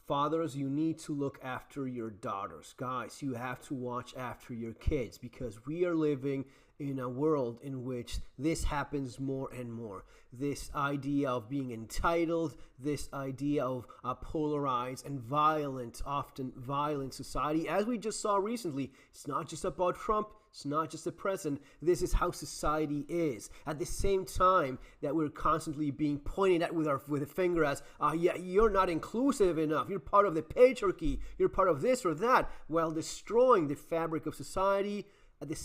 Fathers, you need to look after your daughters. Guys, you have to watch after your kids, because we are living in a world in which this happens more and more. This idea of being entitled, this idea of a polarized and violent, often violent society, as we just saw recently. It's not just about Trump. It's not just the president. This is how society is. At the same time that we're constantly being pointed at with a finger as, yeah, you're not inclusive enough. You're part of the patriarchy. You're part of this or that, while destroying the fabric of society. At the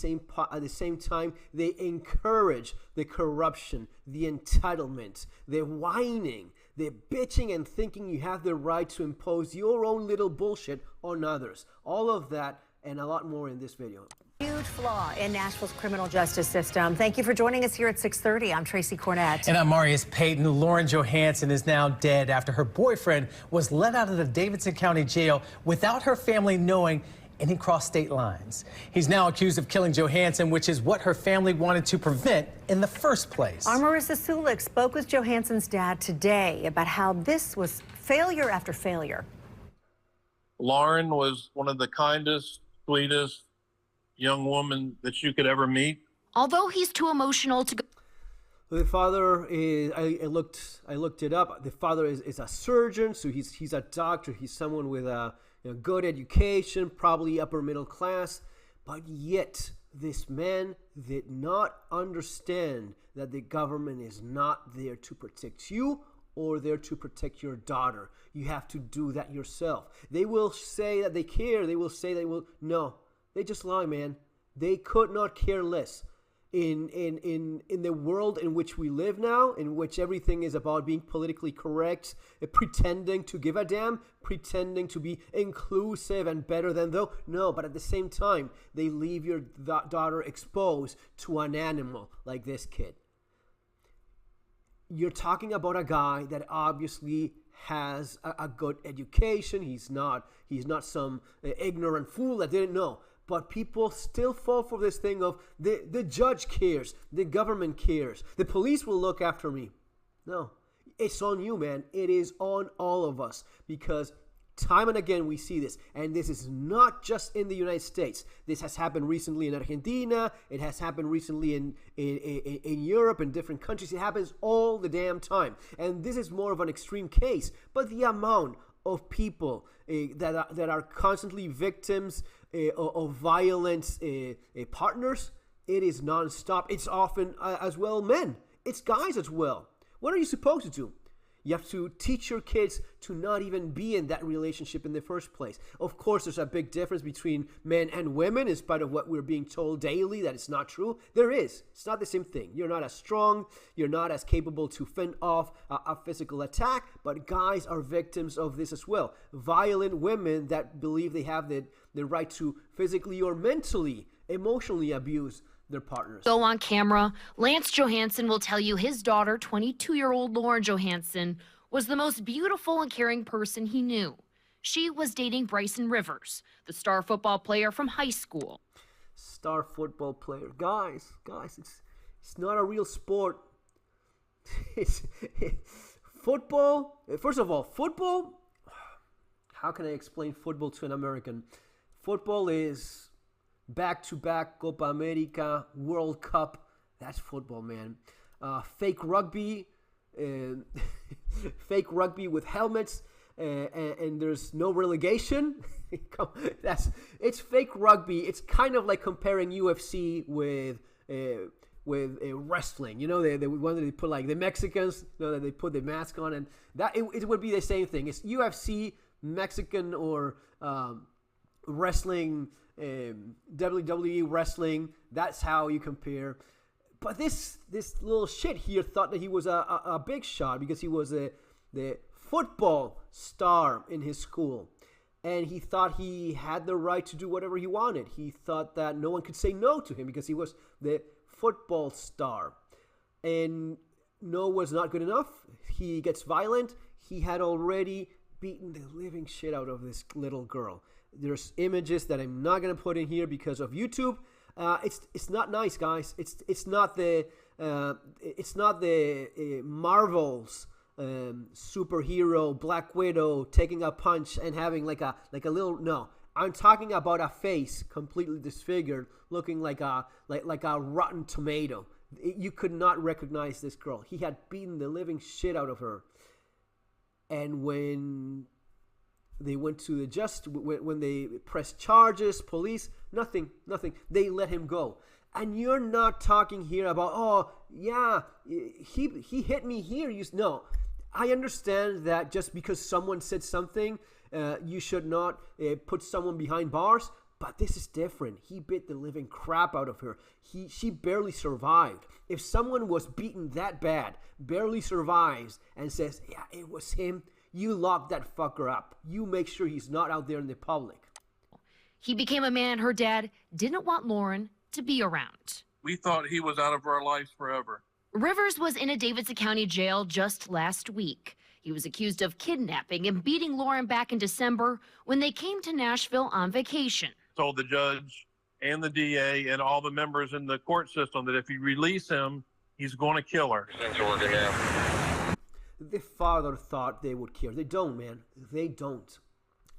same time, they encourage the corruption, the entitlement, the whining, the bitching and thinking you have the right to impose your own little bullshit on others. All of that and a lot more in this video. Huge flaw in Nashville's criminal justice system. Thank you for joining us here at 6:30. I'm Tracy Cornett. And I'm Marius Payton. Lauren Johansson is now dead after her boyfriend was let out of the Davidson County Jail without her family knowing, and he crossed state lines. He's now accused of killing Johansson, which is what her family wanted to prevent in the first place. Our Marissa Sulik spoke with Johansson's dad today about how this was failure after failure. Lauren was one of the kindest, sweetest young women that you could ever meet. Although he's too emotional to go. The father is, I looked it up. The father is a surgeon, so he's a doctor. He's someone with a good education, probably upper middle class. But yet, this man did not understand that the government is not there to protect you or there to protect your daughter. You have to do that yourself. They will say that they care. They will say they will. No, they just lie, man. They could not care less. In the world in which we live now, in which everything is about being politically correct, pretending to give a damn, pretending to be inclusive and better than though. No, but at the same time, they leave your daughter exposed to an animal like this kid. You're talking about a guy that obviously has a good education. He's not some ignorant fool that didn't know. But people still fall for this thing of the judge cares, the government cares, the police will look after me. No, it's on you, man. It is on all of us, because time and again we see this. And this is not just in the United States. This has happened recently in Argentina. It has happened recently in Europe and different countries. It happens all the damn time. And this is more of an extreme case. But the amount of people that are constantly victims of violent partners, it is nonstop. It's often as well men. It's guys as well. What are you supposed to do? You have to teach your kids to not even be in that relationship in the first place. Of course, there's a big difference between men and women, in spite of what we're being told daily that it's not true. There is. It's not the same thing. You're not as strong. You're not as capable to fend off a physical attack, but guys are victims of this as well. Violent women that believe they have the right to physically or mentally, emotionally abuse their partners. Go on camera, Lance Johansson will tell you his daughter, 22-year-old Lauren Johansson, was the most beautiful and caring person he knew. She was dating Bryson Rivers, the star football player from high school. Star football player. Guys, it's not a real sport. It's football. First of all, football, how can I explain football to an American? Football is back-to-back Copa America, World Cup. That's football, man. Fake rugby, fake rugby with helmets, and there's no relegation. It's fake rugby. It's kind of like comparing UFC with wrestling. You know, they wanted to put like the Mexicans, you know, that they put the mask on, and that it would be the same thing. It's UFC, Mexican, or wrestling, WWE wrestling. That's how you compare. But this little shit here thought that he was a big shot because he was the football star in his school, and he thought he had the right to do whatever he wanted. He thought that no one could say no to him because he was the football star. And no was not good enough. He gets violent. He had already beaten the living shit out of this little girl. There's images that I'm not gonna put in here because of YouTube. It's not nice, guys. It's not the Marvel's superhero Black Widow taking a punch and having like a little, no. I'm talking about a face completely disfigured, looking like a rotten tomato. You could not recognize this girl. He had beaten the living shit out of her. And when they went to when they pressed charges, police, nothing. They let him go. And you're not talking here about, oh, yeah, he hit me here. No, I understand that just because someone said something, you should not put someone behind bars. But this is different. He bit the living crap out of her. She barely survived. If someone was beaten that bad, barely survives, and says, yeah, it was him, you lock that fucker up. You make sure he's not out there in the public. He became a man her dad didn't want Lauren to be around. We thought he was out of our lives forever. Rivers was in a Davidson County jail just last week. He was accused of kidnapping and beating Lauren back in December when they came to Nashville on vacation. Told the judge and the DA and all the members in the court system that if you release him, he's going to kill her. Things are working out. The father thought they would care. They don't, man. They don't.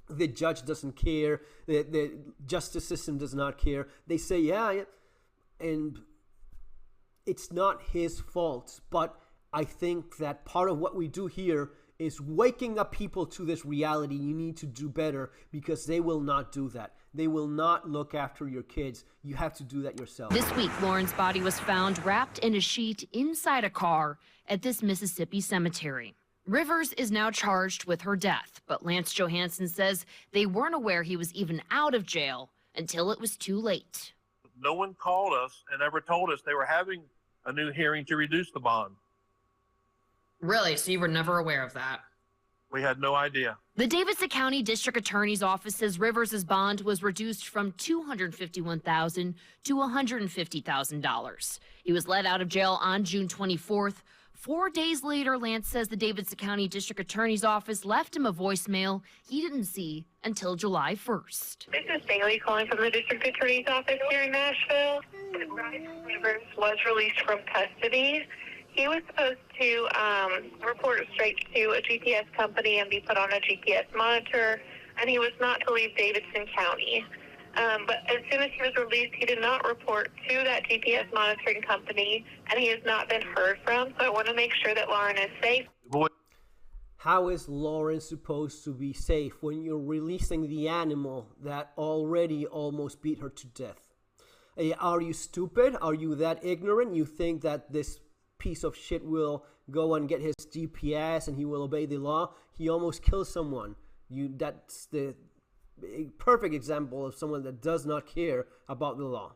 The judge doesn't care. The justice system does not care. They say, yeah, and it's not his fault. But I think that part of what we do here is waking up people to this reality. You need to do better because they will not do that. They will not look after your kids. You have to do that yourself. This week, Lauren's body was found wrapped in a sheet inside a car at this Mississippi cemetery. Rivers is now charged with her death, but Lance Johansson says they weren't aware he was even out of jail until it was too late. No one called us and ever told us they were having a new hearing to reduce the bond. Really? So you were never aware of that? We had no idea. The Davidson County District Attorney's Office says Rivers' bond was reduced from $251,000 to $150,000. He was let out of jail on June 24th. 4 days later, Lance says the Davidson County District Attorney's Office left him a voicemail he didn't see until July 1st. This is Bailey calling from the District Attorney's Office here in Nashville. Rivers was released from custody. He was supposed to report straight to a GPS company and be put on a GPS monitor, and he was not to leave Davidson County. But as soon as he was released, he did not report to that GPS monitoring company, and he has not been heard from. So I want to make sure that Lauren is safe. How is Lauren supposed to be safe when you're releasing the animal that already almost beat her to death? Are you stupid? Are you that ignorant? You think that this piece of shit will go and get his GPS and he will obey the law? He almost killed someone. That's the perfect example of someone that does not care about the law.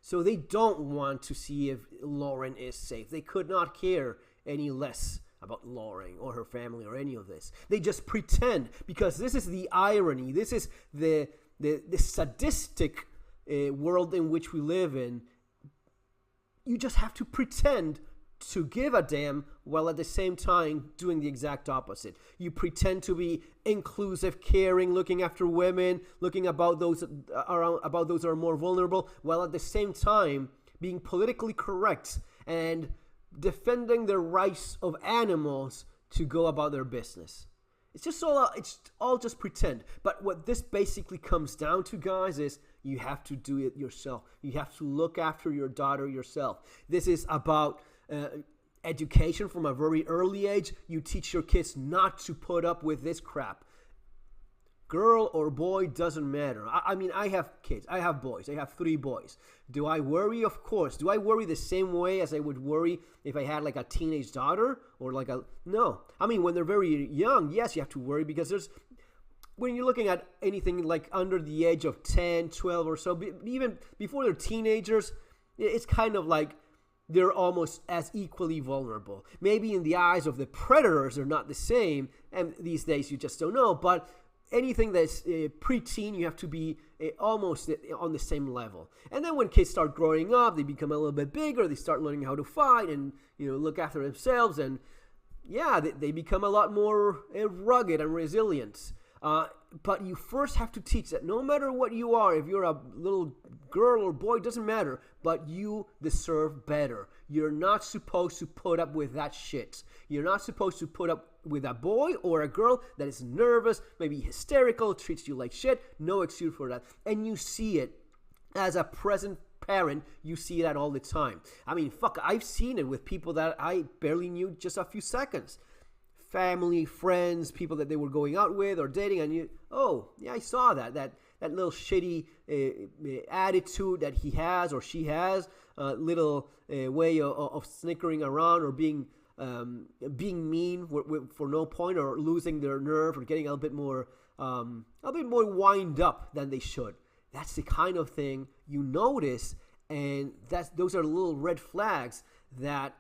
So they don't want to see if Lauren is safe. They could not care any less about Lauren or her family or any of this. They just pretend, because this is the irony. This is the sadistic world in which we live in. You just have to pretend to give a damn while at the same time doing the exact opposite. You pretend to be inclusive, caring, looking after women, looking about those that are more vulnerable, while at the same time being politically correct and defending the rights of animals to go about their business. It's all just pretend. But what this basically comes down to, guys, is you have to do it yourself. You have to look after your daughter yourself. This is about education from a very early age. You teach your kids not to put up with this crap. Girl or boy, doesn't matter. I mean, I have kids. I have boys. I have 3 boys. Do I worry? Of course. Do I worry the same way as I would worry if I had like a teenage daughter or no. I mean, when they're very young, yes, you have to worry, because when you're looking at anything like under the age of 10, 12 or so, even before they're teenagers, it's kind of like they're almost as equally vulnerable. Maybe in the eyes of the predators, they're not the same, and these days you just don't know. But anything that's preteen, you have to be almost on the same level. And then when kids start growing up, they become a little bit bigger. They start learning how to fight and look after themselves, and yeah, they become a lot more rugged and resilient. But you first have to teach that no matter what you are, if you're a little girl or boy, doesn't matter, but you deserve better. You're not supposed to put up with that shit. You're not supposed to put up with a boy or a girl that is nervous, maybe hysterical, treats you like shit. No excuse for that. And you see it as a present parent, you see that all the time. I mean, fuck, I've seen it with people that I barely knew just a few seconds. Family, friends, people that they were going out with or dating, and you, oh, yeah, I saw that little shitty attitude that he has or she has, little way of snickering around or being mean for no point, or losing their nerve, or getting a bit more wind up than they should. That's the kind of thing you notice, and those are little red flags that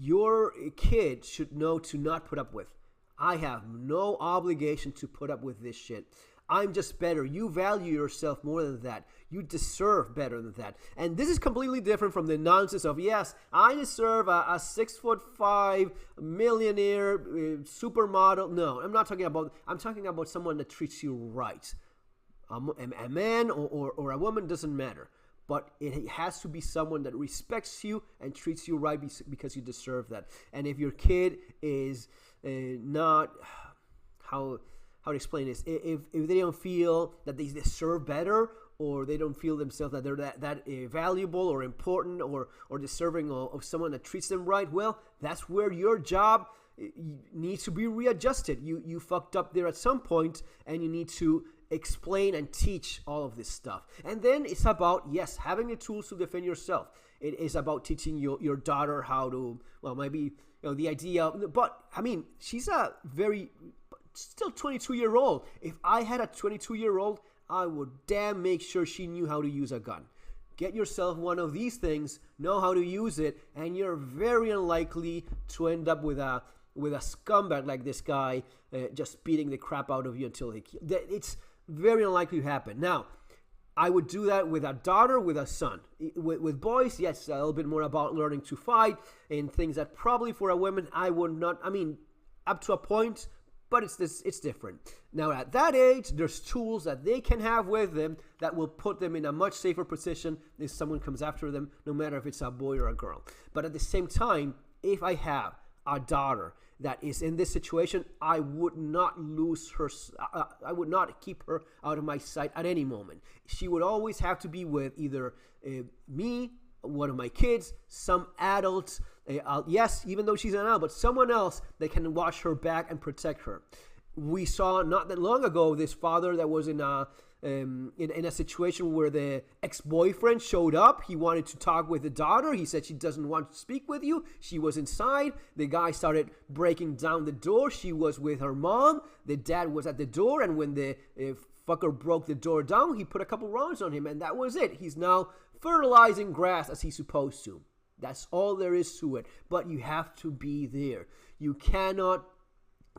your kid should know to not put up with. I have no obligation to put up with this shit. I'm just better. You value yourself more than that. You deserve better than that. And this is completely different from the nonsense of, yes, I deserve a 6'5" millionaire supermodel. No, I'm talking about someone that treats you right. A man or a woman, doesn't matter. But it has to be someone that respects you and treats you right because you deserve that. And if your kid is not, how to explain this, if they don't feel that they deserve better, or they don't feel themselves that they're that valuable or important or deserving of someone that treats them right, well, that's where your job needs to be readjusted. You fucked up there at some point, and you need to explain and teach all of this stuff. And then it's about, yes, having the tools to defend yourself. It is about teaching your daughter how to, well, maybe, the idea, but I mean, she's still 22-year-old. If I had a 22-year-old, I would damn make sure she knew how to use a gun. Get yourself one of these things, know how to use it, and you're very unlikely to end up with a scumbag like this guy just beating the crap out of you until he kills. It's very unlikely to happen. Now, I would do that with a daughter, with a son. With boys, yes, a little bit more about learning to fight and things that probably for a woman I would not. I mean, up to a point, but it's different. Now, at that age, there's tools that they can have with them that will put them in a much safer position if someone comes after them, no matter if it's a boy or a girl. But at the same time, if I have a daughter that is in this situation, I would not lose her. I would not keep her out of my sight at any moment. She would always have to be with either me, one of my kids, some adults. Yes, even though she's an adult, but someone else that can watch her back and protect her. We saw not that long ago this father that was in a situation where the ex-boyfriend showed up. He wanted to talk with the daughter. He said she doesn't want to speak with you. She was inside. The guy started breaking down the door. She was with her mom. The dad was at the door, and when the fucker broke the door down, he put a couple rounds on him, and that was it. He's now fertilizing grass as he's supposed to. That's all there is to it. But you have to be there. You cannot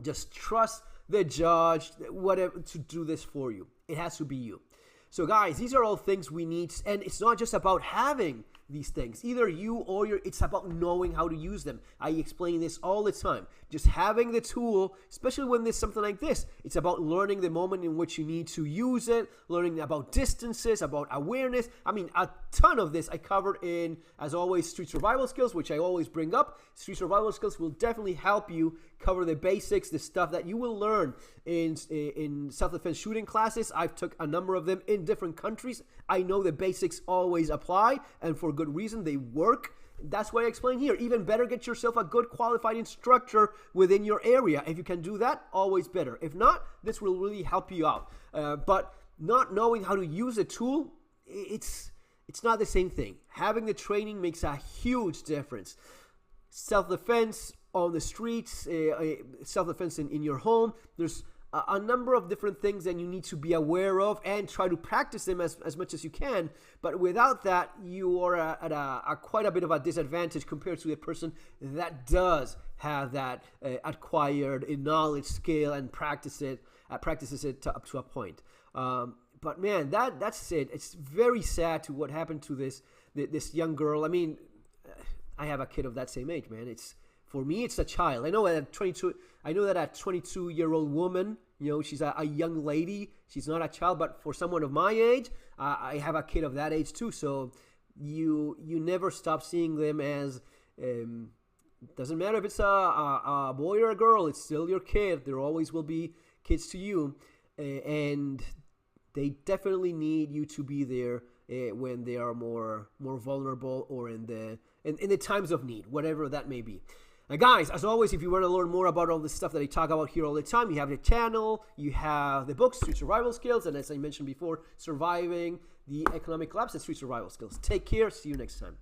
just trust the judge, whatever, to do this for you. It has to be you. So guys, these are all things we need, and it's not just about having these things. Either you or it's about knowing how to use them. I explain this all the time. Just having the tool, especially when there's something like this, it's about learning the moment in which you need to use it, learning about distances, about awareness. I mean, a ton of this I covered in, as always, street survival skills, which I always bring up. Street survival skills will definitely help you cover the basics, the stuff that you will learn in self-defense shooting classes. I've took a number of them in different countries. I know the basics always apply, and for good reason. They work. That's why I explain here. Even better, get yourself a good qualified instructor within your area. If you can do that, always better. If not, this will really help you out. But not knowing how to use a tool, it's not the same thing. Having the training makes a huge difference. Self-defense on the streets, self-defense in your home, there's a number of different things that you need to be aware of and try to practice them as much as you can. But without that, you are at quite a bit of a disadvantage compared to a person that does have that acquired knowledge, skill, and practices it up to a point. But man, that's it. It's very sad to what happened to this young girl. I mean, I have a kid of that same age, man. It's For me, it's a child. I know that at 22-year-old woman, she's a young lady. She's not a child, but for someone of my age, I have a kid of that age too. So you never stop seeing them as, doesn't matter if it's a boy or a girl, it's still your kid. There always will be kids to you, and they definitely need you to be there when they are more vulnerable, or in the times of need, whatever that may be. Now, guys, as always, if you want to learn more about all the stuff that I talk about here all the time, you have the channel, you have the books, Street Survival Skills, and as I mentioned before, Surviving the Economic Collapse and Street Survival Skills. Take care. See you next time.